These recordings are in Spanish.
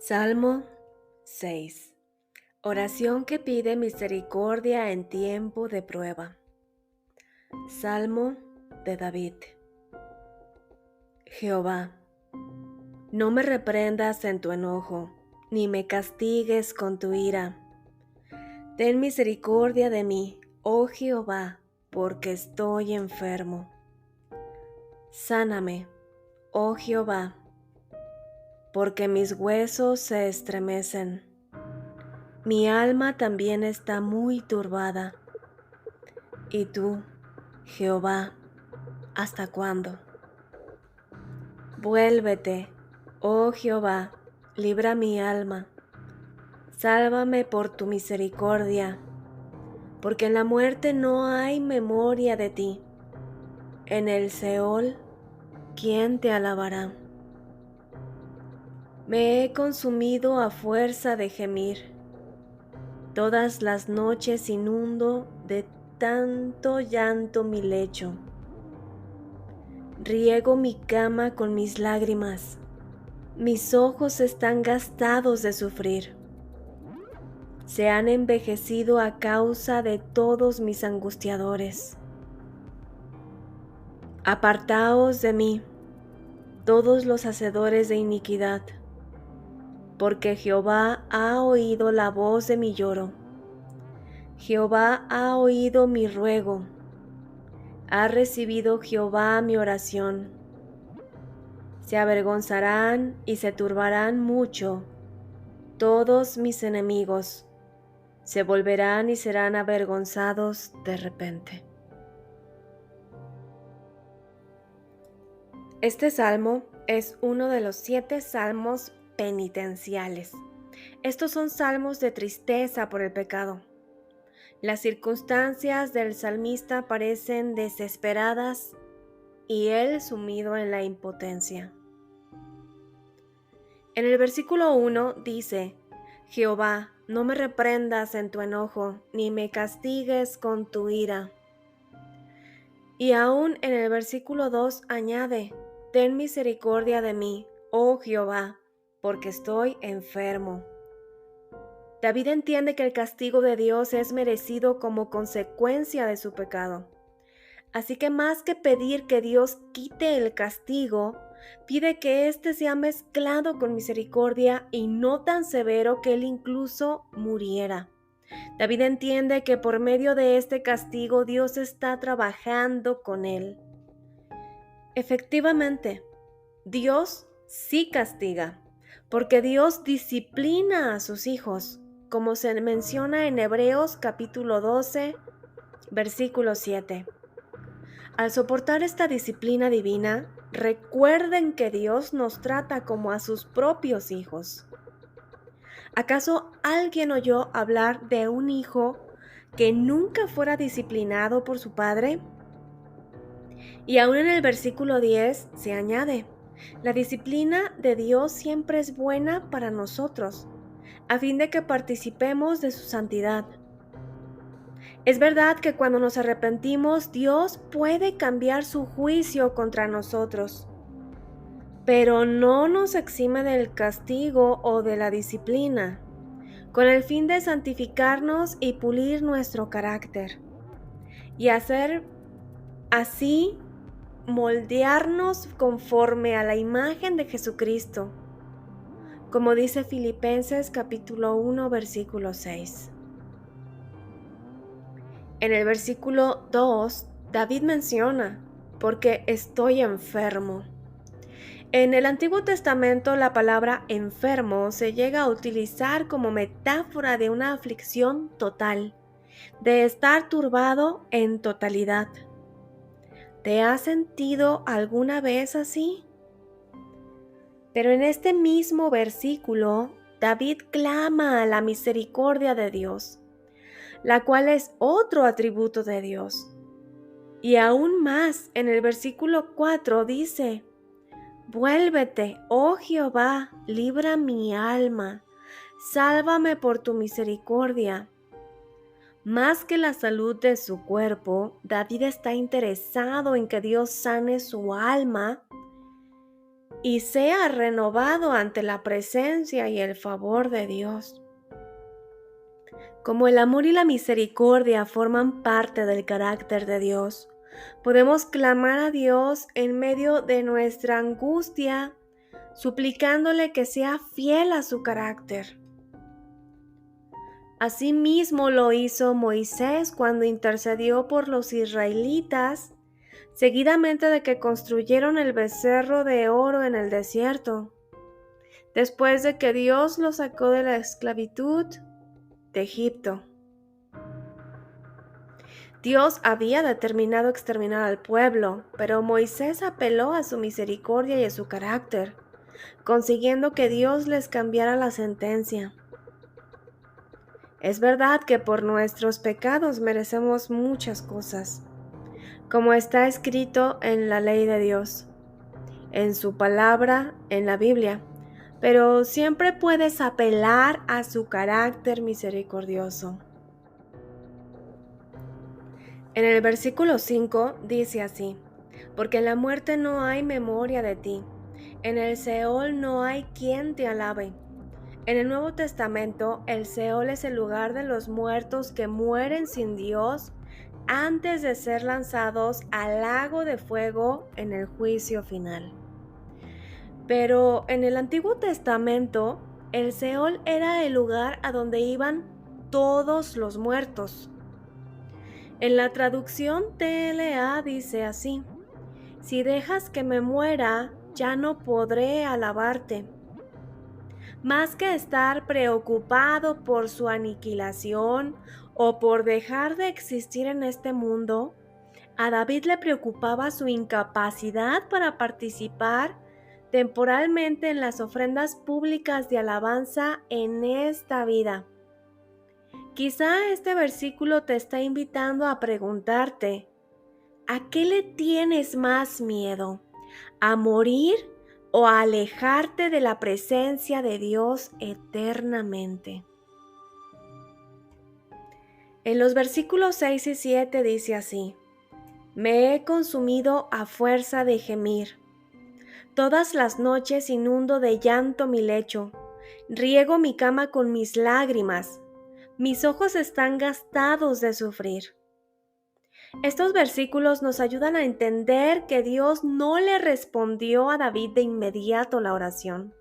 Salmo 6. Oración que pide misericordia en tiempo de prueba. Salmo de David. Jehová, no me reprendas en tu enojo, ni me castigues con tu ira. Ten misericordia de mí, oh Jehová, porque estoy enfermo. Sáname, oh Jehová, porque mis huesos se estremecen. Mi alma también está muy turbada. ¿Y tú, Jehová, hasta cuándo? Vuélvete, oh Jehová, libra mi alma. Sálvame por tu misericordia, porque en la muerte no hay memoria de ti. En el Seol, ¿quién te alabará? Me he consumido a fuerza de gemir. Todas las noches inundo de tanto llanto mi lecho. Riego mi cama con mis lágrimas. Mis ojos están gastados de sufrir. Se han envejecido a causa de todos mis angustiadores. Apartaos de mí, todos los hacedores de iniquidad, porque Jehová ha oído la voz de mi lloro. Jehová ha oído mi ruego. Ha recibido Jehová mi oración. Se avergonzarán y se turbarán mucho todos mis enemigos. Se volverán y serán avergonzados de repente. Este salmo es uno de los 7 salmos penitenciales. Estos son salmos de tristeza por el pecado. Las circunstancias del salmista parecen desesperadas y él sumido en la impotencia. En el versículo 1 dice: Jehová, no me reprendas en tu enojo, ni me castigues con tu ira. Y aún en el versículo 2 añade: Ten misericordia de mí, oh Jehová, porque estoy enfermo. David entiende que el castigo de Dios es merecido como consecuencia de su pecado. Así que más que pedir que Dios quite el castigo, pide que éste sea mezclado con misericordia y no tan severo que él incluso muriera. David entiende que por medio de este castigo Dios está trabajando con él. Efectivamente, Dios sí castiga, porque Dios disciplina a sus hijos, como se menciona en Hebreos capítulo 12, versículo 7. Al soportar esta disciplina divina, recuerden que Dios nos trata como a sus propios hijos. ¿Acaso alguien oyó hablar de un hijo que nunca fuera disciplinado por su padre? Y aún en el versículo 10 se añade: la disciplina de Dios siempre es buena para nosotros, a fin de que participemos de su santidad. Es verdad que cuando nos arrepentimos, Dios puede cambiar su juicio contra nosotros, pero no nos exime del castigo o de la disciplina, con el fin de santificarnos y pulir nuestro carácter, y hacer así moldearnos conforme a la imagen de Jesucristo, como dice Filipenses capítulo 1, versículo 6. En el versículo 2, David menciona: porque estoy enfermo. En el Antiguo Testamento la palabra enfermo se llega a utilizar como metáfora de una aflicción total, de estar turbado en totalidad. ¿Te has sentido alguna vez así? Pero en este mismo versículo, David clama a la misericordia de Dios, la cual es otro atributo de Dios. Y aún más, en el versículo 4 dice: Vuélvete, oh Jehová, libra mi alma, sálvame por tu misericordia. Más que la salud de su cuerpo, David está interesado en que Dios sane su alma y sea renovado ante la presencia y el favor de Dios. Como el amor y la misericordia forman parte del carácter de Dios, podemos clamar a Dios en medio de nuestra angustia, suplicándole que sea fiel a su carácter. Asimismo lo hizo Moisés cuando intercedió por los israelitas, seguidamente de que construyeron el becerro de oro en el desierto, después de que Dios los sacó de la esclavitud de Egipto. Dios había determinado exterminar al pueblo, pero Moisés apeló a su misericordia y a su carácter, consiguiendo que Dios les cambiara la sentencia. Es verdad que por nuestros pecados merecemos muchas cosas, como está escrito en la ley de Dios, en su palabra, en la Biblia, pero siempre puedes apelar a su carácter misericordioso. En el versículo 5 dice así: porque en la muerte no hay memoria de ti, en el Seol no hay quien te alabe. En el Nuevo Testamento, el Seol es el lugar de los muertos que mueren sin Dios antes de ser lanzados al lago de fuego en el juicio final. Pero en el Antiguo Testamento, el Seol era el lugar a donde iban todos los muertos. En la traducción TLA dice así: si dejas que me muera, ya no podré alabarte. Más que estar preocupado por su aniquilación o por dejar de existir en este mundo, a David le preocupaba su incapacidad para participar temporalmente en las ofrendas públicas de alabanza en esta vida. Quizá este versículo te está invitando a preguntarte: ¿a qué le tienes más miedo? ¿A morir o a alejarte de la presencia de Dios eternamente? En los versículos 6 y 7 dice así: me he consumido a fuerza de gemir. Todas las noches inundo de llanto mi lecho, riego mi cama con mis lágrimas, mis ojos están gastados de sufrir. Estos versículos nos ayudan a entender que Dios no le respondió a David de inmediato la oración,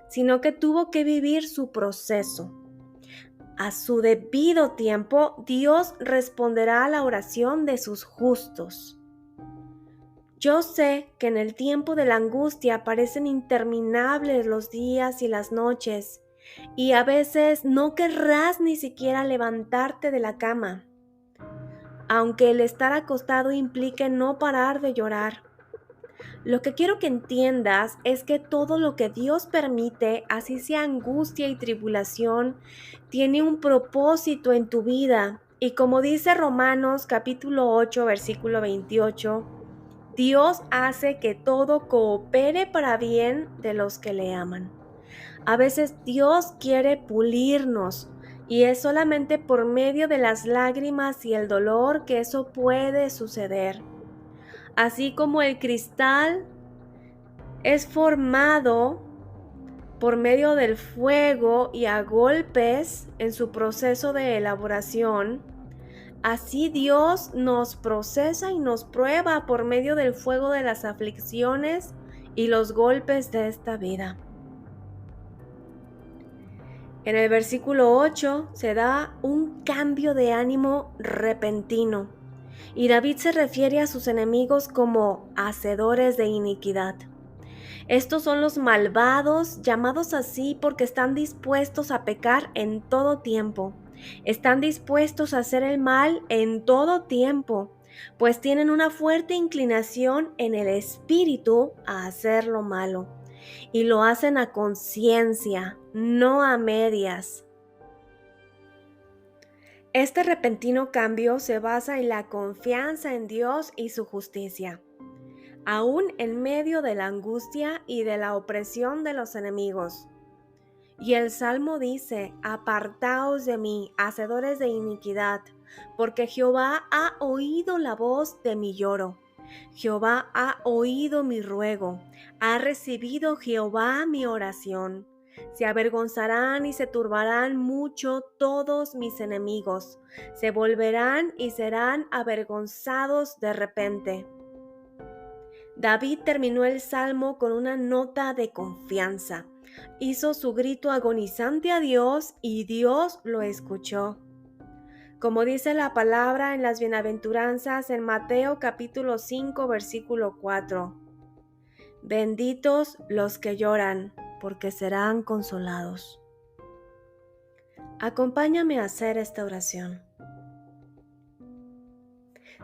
sino que tuvo que vivir su proceso. A su debido tiempo, Dios responderá a la oración de sus justos. Yo sé que en el tiempo de la angustia parecen interminables los días y las noches, y a veces no querrás ni siquiera levantarte de la cama, aunque el estar acostado implique no parar de llorar. Lo que quiero que entiendas es que todo lo que Dios permite, así sea angustia y tribulación, tiene un propósito en tu vida. Y como dice Romanos capítulo 8, versículo 28, Dios hace que todo coopere para bien de los que le aman. A veces Dios quiere pulirnos y es solamente por medio de las lágrimas y el dolor que eso puede suceder. Así como el cristal es formado por medio del fuego y a golpes en su proceso de elaboración, así Dios nos procesa y nos prueba por medio del fuego de las aflicciones y los golpes de esta vida. En el versículo 8 se da un cambio de ánimo repentino y David se refiere a sus enemigos como hacedores de iniquidad. Estos son los malvados, llamados así porque están dispuestos a pecar en todo tiempo. Están dispuestos a hacer el mal en todo tiempo, pues tienen una fuerte inclinación en el espíritu a hacer lo malo. Y lo hacen a conciencia, no a medias. Este repentino cambio se basa en la confianza en Dios y su justicia, aún en medio de la angustia y de la opresión de los enemigos. Y el Salmo dice: apartaos de mí, hacedores de iniquidad, porque Jehová ha oído la voz de mi lloro. Jehová ha oído mi ruego, Ha recibido Jehová mi oración. Se avergonzarán y se turbarán mucho todos mis enemigos. Se volverán y serán avergonzados de repente. David terminó el salmo con una nota de confianza. Hizo su grito agonizante a Dios y Dios lo escuchó. Como dice la palabra en las bienaventuranzas en Mateo capítulo 5 versículo 4. Benditos los que lloran, porque serán consolados. Acompáñame a hacer esta oración.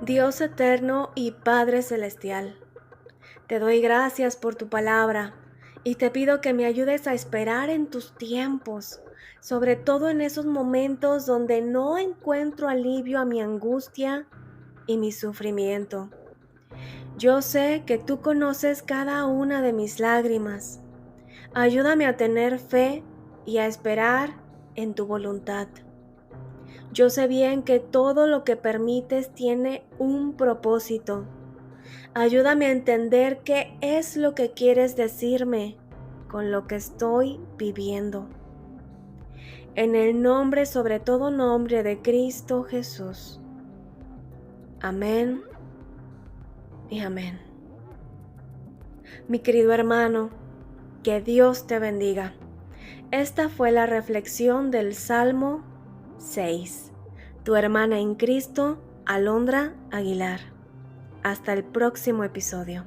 Dios eterno y Padre celestial, te doy gracias por tu palabra y te pido que me ayudes a esperar en tus tiempos, sobre todo en esos momentos donde no encuentro alivio a mi angustia y mi sufrimiento. Yo sé que tú conoces cada una de mis lágrimas. Ayúdame a tener fe y a esperar en tu voluntad. Yo sé bien que todo lo que permites tiene un propósito. Ayúdame a entender qué es lo que quieres decirme con lo que estoy viviendo. En el nombre, sobre todo nombre de Cristo Jesús. Amén y amén. Mi querido hermano, que Dios te bendiga. Esta fue la reflexión del Salmo 6. Tu hermana en Cristo, Alondra Aguilar. Hasta el próximo episodio.